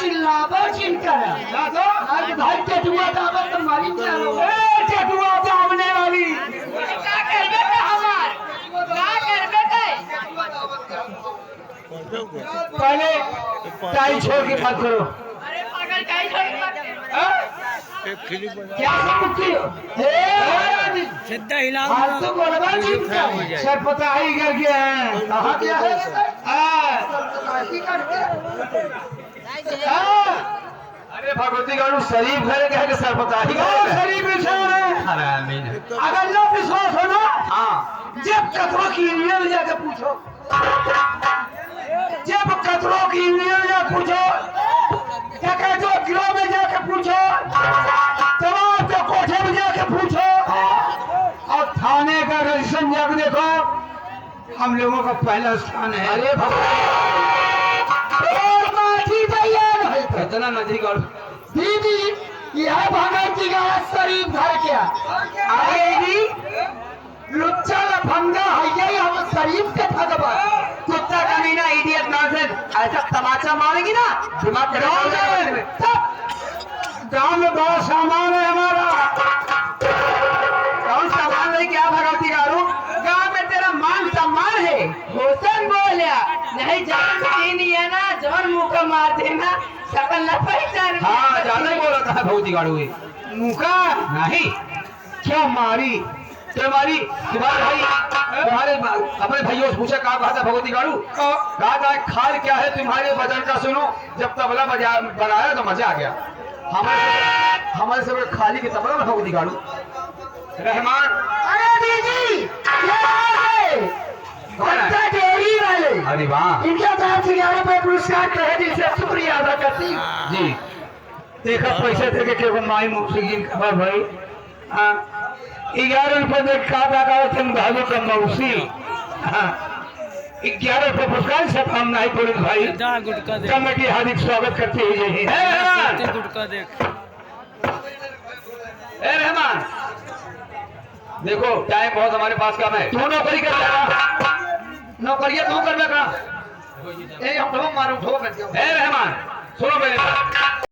चिल्लावा चिनकर आज भाई चटुआ दावत तुम्हारी चलो चटुआ दावने वाली क्या करबे का हमार क्या करबे का पहले टाई छोड़ के बात करो। अरे पागल टाई छोड़ के बात कर क्या समझती हो? सीधा हिला फालतू बोलबा चिनकर सर पता ही कर गया है कहाँ गया है अरे भगवती गाड़ू शरीफ घर के है कि सरपताही शरीफ इंसान है। अगर लो विश्वास हो ना जब कतरों की ईमेल जाके पूछो जब कतरों की ईमेल जाके पूछो क्या कहते हो गिरोह में जाके पूछो तमाम के कोठे में जाके पूछो और थाने का रजिस्ट्रेशन जाके देखो हम लोगों का पहला स्थान है। अरे और माफी तैयार है इतना नजदीक और दीदी यह भगवती का शरीफ घर क्या आएगी लुच्चा लफंगा है ये हम शरीफ के भगवान कुत्ता कमीना इडियट नॉनसेंस ऐसा तमाचा मारेगी ना दिमाग गांव में बहुत सामान है हमारा। कौन सामान नहीं क्या भगवती गाड़ू गांव में तेरा मान सम्मान है होसन बोलिया नहीं जान नहीं है ना जवन मुंह का मार देना सकल न पहचान हाँ ज्यादा ही बोला था भगवती गाड़ू ये मुका नहीं क्या मारी तुम्हारी तुम्हारे भाई तुम्हारे अपने भाइयों से पूछा कहा था भगवती गाड़ू कहा था खाल क्या है तुम्हारे बदन का सुनो जब तबला बजा बनाया तो मजा आ गया हमारे सब खाली के तबला में भगवती गाड़ू रहमान अरे दीदी बच्चा डेयरी वाले अरे वाह इनके तरफ से 11 पुरस्कार कहे दिल से शुक्रिया अदा करती हूँ। जी देखा पैसे थे कि माई मुफ्ती जी खबर भाई 11 रुपए देख का लगा तुम भागो का मौसी 11 रुपए पुरस्कार से काम नहीं पुलिस भाई गुटका दे कमेटी हार्दिक स्वागत करती हुई यही है। गुटका देख ए रहमान देखो टाइम बहुत हमारे पास कम है तू नौकरी कर रहा नौकरिया तू कर रहा ए हम तो मारू ठोक ए रहमान सुनो मेरे